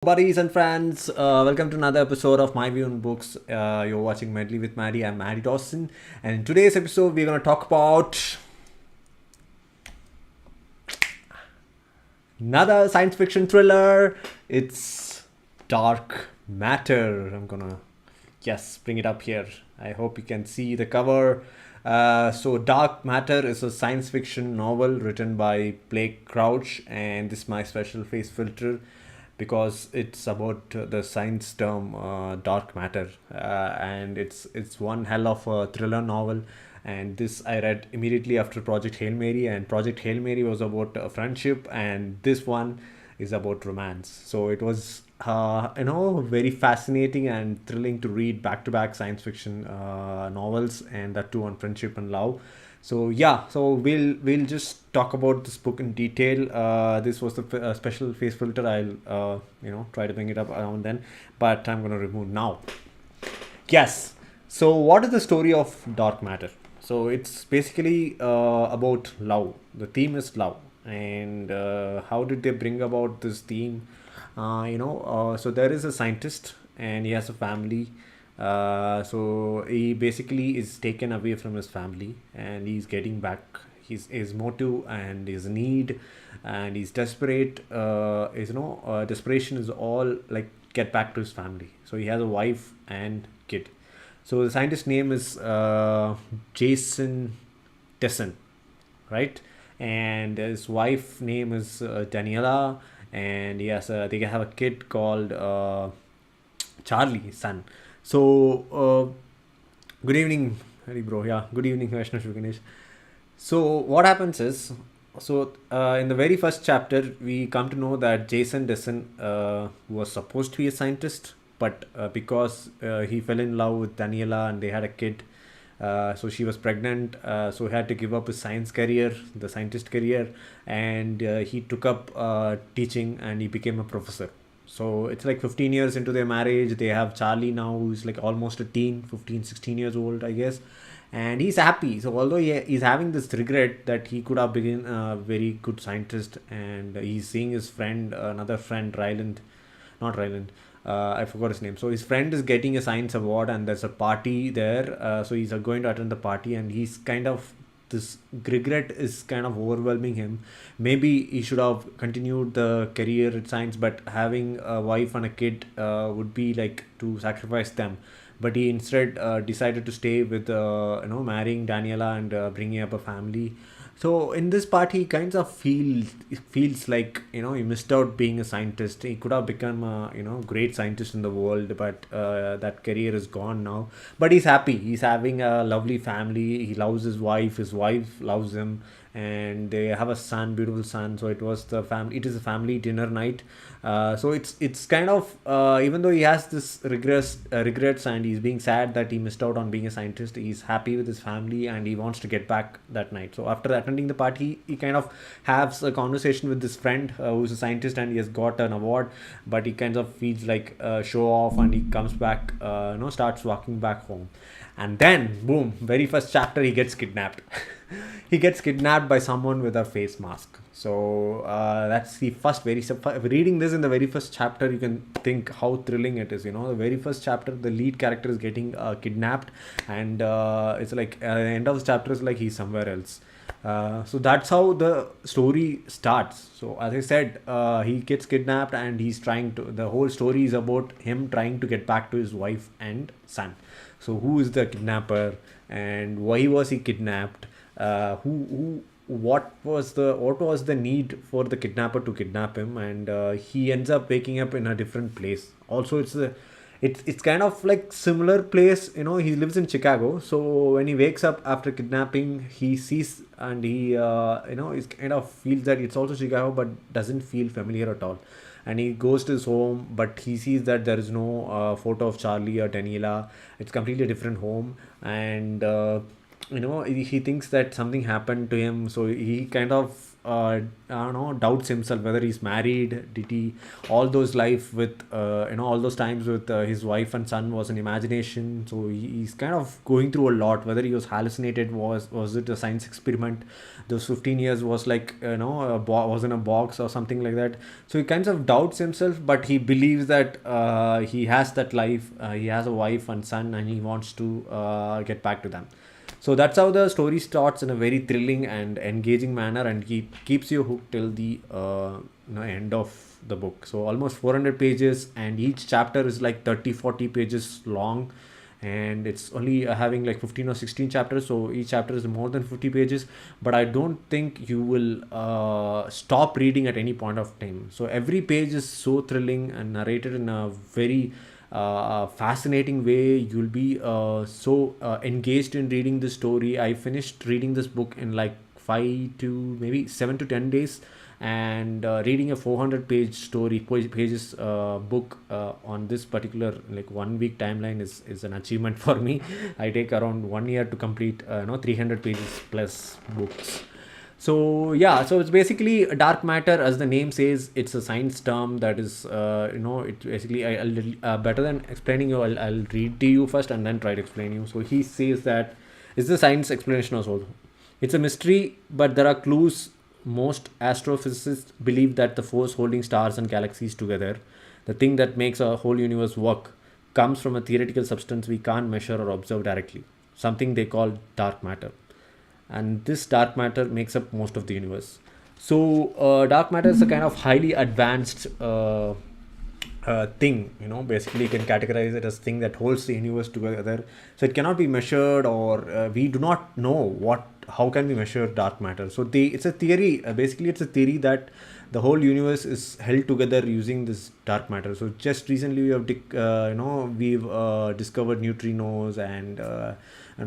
Buddies and friends, welcome to another episode of myView on Books. You're watching MaddiE with MaddiE. I'm MaddiE Dawson, and in today's episode, we're going to talk about another science fiction thriller. It's Dark Matter. I'm gonna bring it up here. I hope you can see the cover. So Dark Matter is a science fiction novel written by Blake Crouch, and this is my special face filter because it's about the science term dark matter, and it's one hell of a thriller novel. And this I read immediately after Project Hail Mary, and Project Hail Mary was about friendship, and this one is about romance. So it was very fascinating and thrilling to read back to back science fiction novels, and that too on friendship and love. So we'll just talk about this book in detail. This was the special face filter. I'll try to bring it up around then, but I'm gonna remove now. Yes. So what is the story of Dark Matter? So it's basically about love. The theme is love, and how did they bring about this theme? So there is a scientist, and he has a family. So he basically is taken away from his family, and he's getting back his motive and his need, and he's desperate. Desperation is all like get back to his family. So he has a wife and kid. So the scientist name is Jason Tesson, right? And his wife name is Daniela, and they have a kid called Charlie, son. So good evening, Hari bro. Yeah, good evening, Vaishnav Ganesh. So what happens is, in the very first chapter, we come to know that Jason Dessen was supposed to be a scientist, but because he fell in love with Daniela and they had a kid, so she was pregnant, so he had to give up his science career, the scientist career, and he took up teaching, and he became a professor. So it's like 15 years into their marriage. They have Charlie now, who's like almost a teen, 15, 16 years old, I guess. And he's happy. So although he's having this regret that he could have been a very good scientist, and he's seeing his friend, another friend, Ryland, not Ryland, I forgot his name. So his friend is getting a science award, and there's a party there. So he's going to attend the party, and he's kind of this regret is kind of overwhelming him. Maybe he should have continued the career in science, but having a wife and a kid would be like to sacrifice them. But he instead decided to stay with marrying Daniela and bringing up a family. So in this part, he kind of feels like he missed out being a scientist. He could have become a great scientist in the world, but that career is gone now. But he's happy. He's having a lovely family. He loves his wife. His wife loves him, and they have a son, beautiful son. So it was the family. It is a family dinner night. So it's kind of even though he has this regrets, and he's being sad that he missed out on being a scientist, he's happy with his family, and he wants to get back that night. So after attending the party, he kind of has a conversation with this friend who's a scientist, and he has got an award, but he kind of feels like show off, and he comes back, starts walking back home. And then boom, very first chapter, he gets kidnapped. He gets kidnapped by someone with a face mask. So that's the first reading this in the very first chapter, you can think how thrilling it is. The very first chapter, the lead character is getting kidnapped, and it's like at the end of the chapter is like he's somewhere else. So that's how the story starts. So as I said, he gets kidnapped, and the whole story is about him trying to get back to his wife and son. So who is the kidnapper, and why was he kidnapped? What was the need for the kidnapper to kidnap him? And he ends up waking up in a different place. Also, it's kind of like similar place. He lives in Chicago. So when he wakes up after kidnapping, he sees, and he he kind of feels that it's also Chicago, but doesn't feel familiar at all. And he goes to his home, but he sees that there is no photo of Charlie or Daniela. It's completely different home, and he thinks that something happened to him. So he kind of I don't know, doubts himself whether he's married. Did he all those life with all those times with his wife and son was an imagination. So he's kind of going through a lot. Whether he was hallucinated, was it a science experiment? Those 15 years was like was in a box or something like that. So he kind of doubts himself, but he believes that he has that life. He has a wife and son, and he wants to get back to them. So that's how the story starts in a very thrilling and engaging manner, and keeps you hooked till the end of the book. So almost 400 pages, and each chapter is like 30-40 pages long, and it's only having like 15 or 16 chapters. So each chapter is more than 50 pages, but I don't think you will stop reading at any point of time. So every page is so thrilling and narrated in a very fascinating way. You'll be so engaged in reading this story. I finished reading this book in like 5 to maybe 7 to 10 days, and reading a 400 pages book on this particular like 1 week timeline is an achievement for me. I take around 1 year to complete 300 pages plus books. So yeah, so it's basically dark matter, as the name says. It's a science term that is it basically, I'll better than explaining you, I'll read to you first and then try to explain you. So he says that it's the science explanation also. It's a mystery, but there are clues. Most astrophysicists believe that the force holding stars and galaxies together, the thing that makes our whole universe work, comes from a theoretical substance we can't measure or observe directly, something they call dark matter. And this dark matter makes up most of the universe. So dark matter is a kind of highly advanced thing. Basically you can categorize it as thing that holds the universe together. So it cannot be measured, or we do not know how can we measure dark matter. So it's a theory. Basically it's a theory that the whole universe is held together using this dark matter. So just recently we have we've discovered neutrinos, and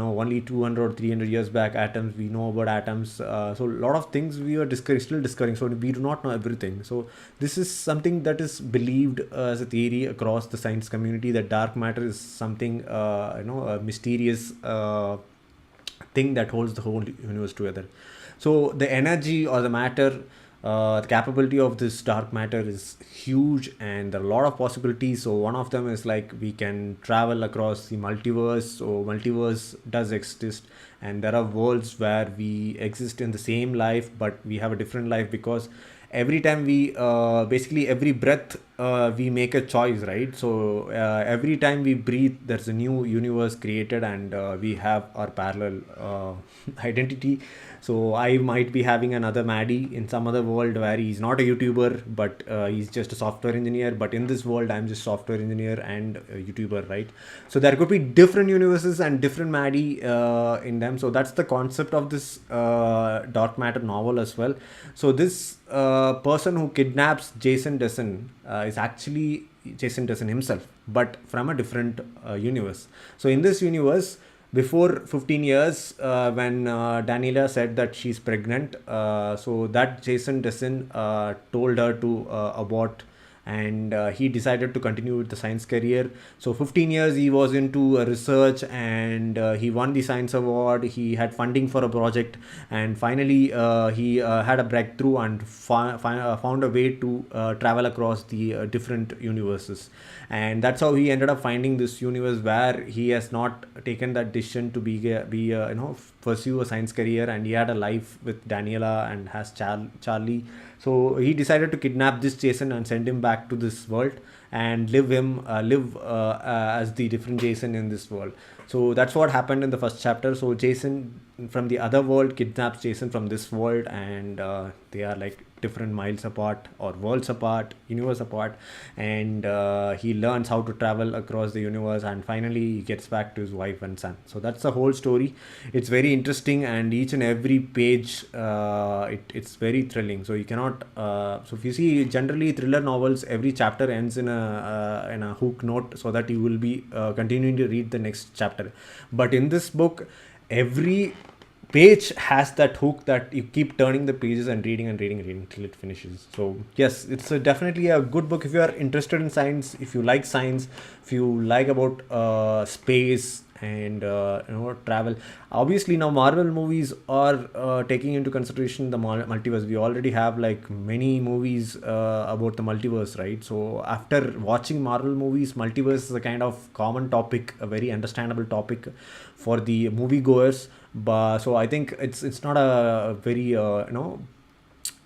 only 200 or 300 years back, atoms. We know about atoms. So a lot of things we are still discovering. So we do not know everything. So this is something that is believed as a theory across the science community, that dark matter is something a mysterious thing that holds the whole universe together. So the energy or the matter, the capability of this dark matter is huge, and there are a lot of possibilities. So one of them is like we can travel across the multiverse. So multiverse does exist, and there are worlds where we exist in the same life, but we have a different life, because every time we basically every breath we make a choice, right? So every time we breathe, there's a new universe created, and we have our parallel identity. So I might be having another MaddiE in some other world where he's not a YouTuber, but he's just a software engineer. But in this world, I'm just software engineer and a YouTuber, right? So there could be different universes and different MaddiE in them. So that's the concept of this dark matter novel as well. So this person who kidnaps Jason Dessen is actually Jason Dessen himself, but from a different universe. So in this universe, before 15 years, when Daniela said that she's pregnant, so that Jason Dessen told her to abort, and he decided to continue with the science career. So 15 years he was into research, and he won the science award. He had funding for a project, and finally he had a breakthrough and found a way to travel across the different universes. And that's how he ended up finding this universe where he has not taken that decision to pursue a science career, and he had a life with Daniela and has Charlie. So he decided to kidnap this Jason and send him back to this world, and live as the different Jason in this world. So that's what happened in the first chapter. So Jason from the other world kidnaps Jason from this world, and they are like different miles apart, or worlds apart, universe apart, and he learns how to travel across the universe, and finally he gets back to his wife and son. So that's the whole story. It's very interesting, and each and every page it's very thrilling. So you cannot so if you see generally thriller novels, every chapter ends in a hook note, so that you will be continuing to read the next chapter. But in this book, every page has that hook that you keep turning the pages and reading till it finishes. So yes, it's definitely a good book if you are interested in science, if you like science, if you like about space and travel. Obviously now Marvel movies are taking into consideration the multiverse. We already have like many movies about the multiverse, right? So after watching Marvel movies, multiverse is a kind of common topic, a very understandable topic for the moviegoers. But so I think it's not a very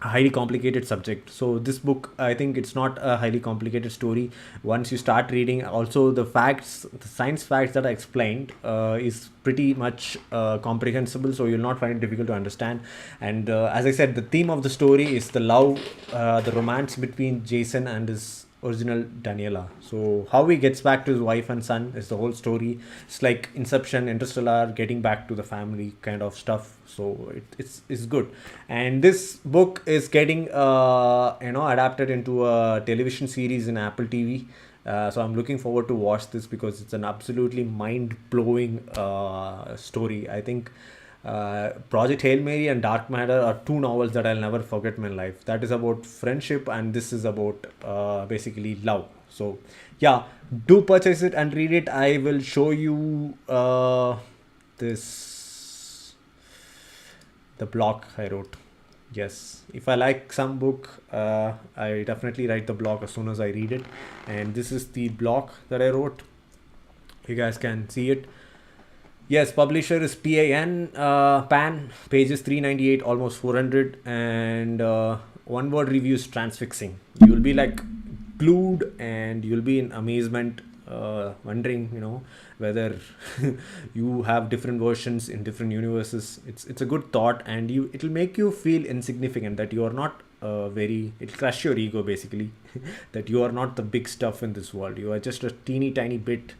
highly complicated subject. So this book, I think it's not a highly complicated story. Once you start reading, also the science facts that I explained is pretty much comprehensible, so you'll not find it difficult to understand. And as I said, the theme of the story is the love, the romance between Jason and his original Daniela. So how he gets back to his wife and son is the whole story. It's like Inception, Interstellar, getting back to the family kind of stuff. So it's good. And this book is getting adapted into a television series in Apple TV. So I'm looking forward to watch this because it's an absolutely mind-blowing story. I think Project Hail Mary and Dark Matter are two novels that I'll never forget in my life. That is about friendship, and this is about basically love. So yeah, do purchase it and read it. I will show you the blog I wrote. Yes, if I like some book, I definitely write the blog as soon as I read it. And this is the blog that I wrote. You guys can see it. Yes, publisher is PAN, PAN, pages 398, almost 400, and one word reviews transfixing. You will be like glued and you'll be in amazement, wondering, whether you have different versions in different universes. It's a good thought, and it'll make you feel insignificant, that you are not it'll crush your ego basically, that you are not the big stuff in this world. You are just a teeny tiny bit,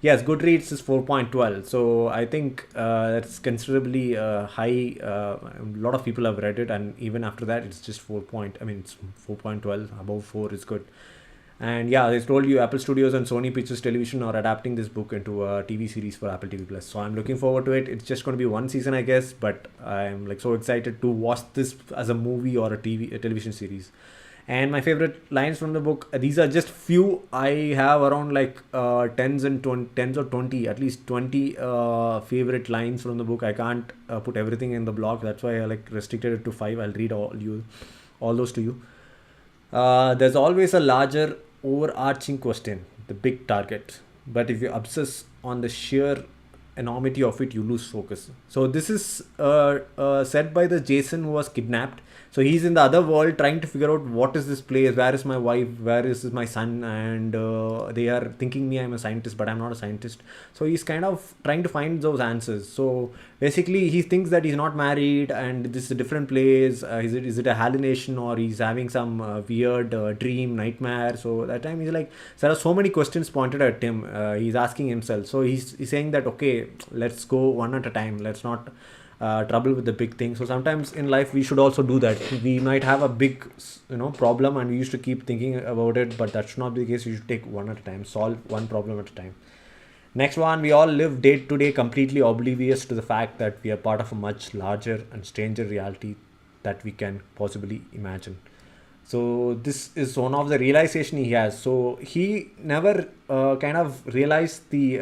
Yes, Goodreads is 4.12, so I think that's considerably high. A lot of people have read it, and even after that, it's just it's 4.12. Above 4 is good. And yeah, I told you, Apple Studios and Sony Pictures Television are adapting this book into a TV series for Apple TV Plus. So I'm looking forward to it. It's just going to be one season, I guess, but I'm like so excited to watch this as a movie or a television series. And my favorite lines from the book, these are just few. I have around like tens or 20, at least 20 favorite lines from the book. I can't put everything in the blog. That's why I like restricted it to 5. I'll read all those to you. There's always a larger overarching question, the big target. But if you obsess on the sheer enormity of it, you lose focus. So this is said by the Jason who was kidnapped. So he's in the other world trying to figure out what is this place, where is my wife, where is my son, and they are thinking me I'm a scientist, but I'm not a scientist. So he's kind of trying to find those answers. So basically he thinks that he's not married and this is a different place. Is it a hallucination, or he's having some weird dream, nightmare? So that time he's like, there are so many questions pointed at him. He's asking himself. So he's saying that, okay, let's go one at a time. Let's not trouble with the big thing. So sometimes in life we should also do that. We might have a big problem and we used to keep thinking about it, but that should not be the case. You should take one at a time, solve one problem at a time. Next one, we all live day to day completely oblivious to the fact that we are part of a much larger and stranger reality that we can possibly imagine. So this is one of the realization he has. So he never kind of realized the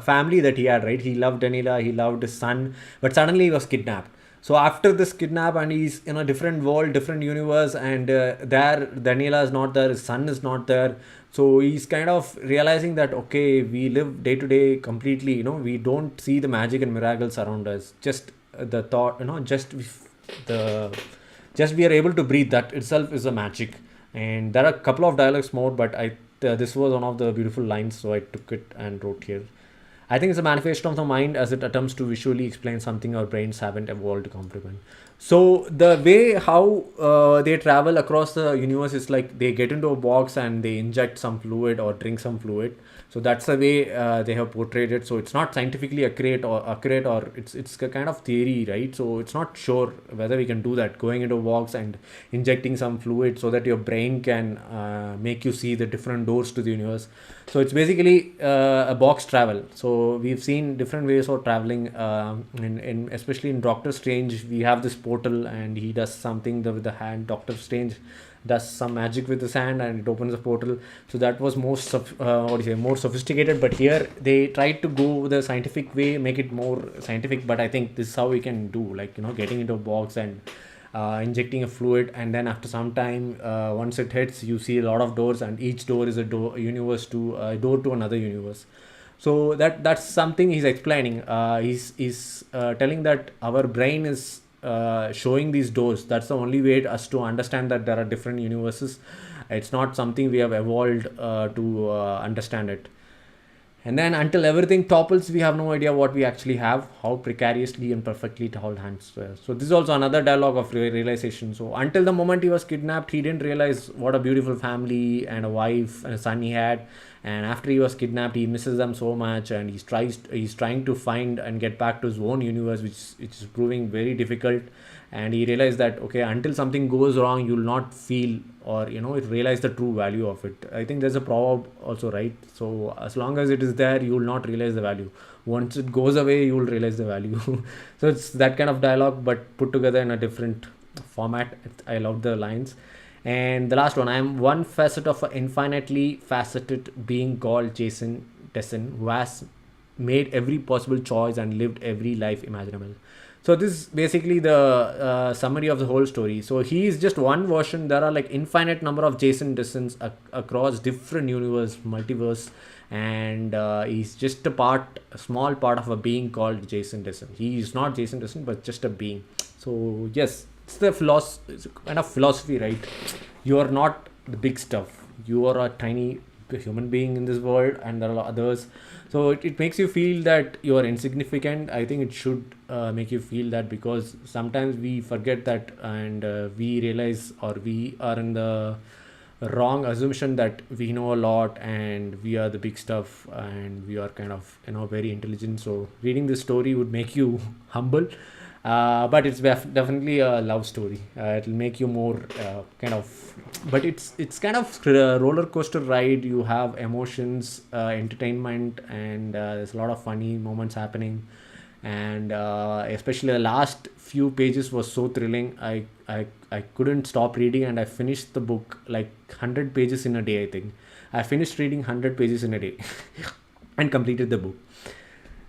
family that he had, right? He loved Daniela, he loved his son, but suddenly he was kidnapped. So after this kidnap, and he's in a different world, different universe, and there Daniela is not there, his son is not there. So he's kind of realizing that, okay, we live day to day completely, we don't see the magic and miracles around us. Just the thought, just we are able to breathe, that itself is a magic. And there are a couple of dialogues more, but this was one of the beautiful lines, so I took it and wrote here. I think it's a manifestation of the mind as it attempts to visually explain something our brains haven't evolved to comprehend. So the way how they travel across the universe is like they get into a box and they inject some fluid or drink some fluid. So that's the way they have portrayed it. So it's not scientifically accurate, or it's a kind of theory, right? So it's not sure whether we can do that, going into a box and injecting some fluid so that your brain can make you see the different doors to the universe. So it's basically a box travel. So we've seen different ways of traveling, especially in Doctor Strange, we have this portal and he does something with the hand. Doctor Strange does some magic with the sand and it opens a portal. So that was more sophisticated. But here they tried to go the scientific way, make it more scientific. But I think this is how we can do, like, getting into a box and injecting a fluid, and then after some time, once it hits, you see a lot of doors, and each door is a door to another universe. So that's something he's explaining. He's telling that our brain is showing these doors. That's the only way us to understand that there are different universes. It's not something we have evolved to understand it. And then until everything topples, we have no idea what we actually have, how precariously and perfectly it all hands were. So this is also another dialogue of realization. So until the moment he was kidnapped, he didn't realize what a beautiful family and a wife and a son he had. And after he was kidnapped, he misses them so much, and he's trying to find and get back to his own universe, which is proving very difficult. And he realized that, okay, until something goes wrong, you'll not feel, or realize the true value of it. I think there's a proverb also, right? So as long as it is there, you will not realize the value. Once it goes away, you will realize the value. So it's that kind of dialogue, but put together in a different format. I love the lines. And the last one, I am one facet of an infinitely faceted being called Jason Tessin, who has made every possible choice and lived every life imaginable. So this is basically the summary of the whole story. So he is just one version. There are like infinite number of Jason Dissons across different universe, multiverse, and he's just a small part of a being called Jason Disson. He is not Jason Disson, but just a being. So yes, it's a kind of philosophy, right? You are not the big stuff. You are a tiny human being in this world, and there are others. So it makes you feel that you are insignificant. I think it should make you feel that, because sometimes we forget that, and we realize, or we are in the wrong assumption that we know a lot and we are the big stuff and we are kind of very intelligent. So reading this story would make you humble, but it's definitely a love story. It'll make you more but it's kind of a roller coaster ride. You have emotions, entertainment, and there's a lot of funny moments happening. And especially the last few pages was so thrilling. I couldn't stop reading, and I finished the book like 100 pages in a day. I think I finished reading 100 pages in a day and completed the book.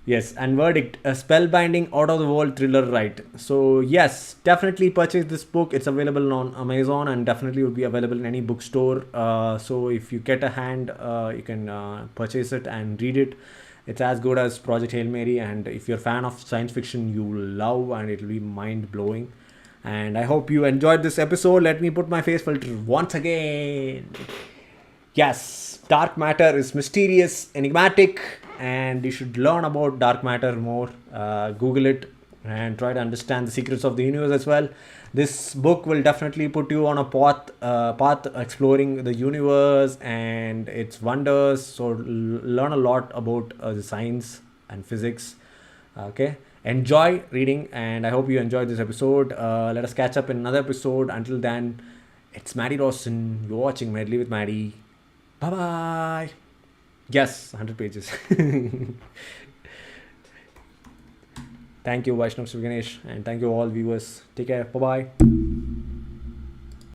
Yes, and verdict, a spellbinding out of the world thriller, right? So yes, definitely purchase this book. It's available on Amazon and definitely will be available in any bookstore. So if you get a hand, you can purchase it and read it. It's as good as Project Hail Mary, and if you're a fan of science fiction, you will love, and it'll be mind blowing. And I hope you enjoyed this episode. Let me put my face filter once again. Yes, dark matter is mysterious, enigmatic, and you should learn about dark matter more. Google it and try to understand the secrets of the universe as well. This book will definitely put you on a path exploring the universe and its wonders. So learn a lot about the science and physics. Okay, enjoy reading, and I hope you enjoyed this episode. Let us catch up in another episode. Until then, it's MaddiE Rawson. You're watching Medley with MaddiE. Bye bye. Yes, 100 pages. Thank you, Vaishnav Ganesh, and thank you all viewers. Take care. Bye bye.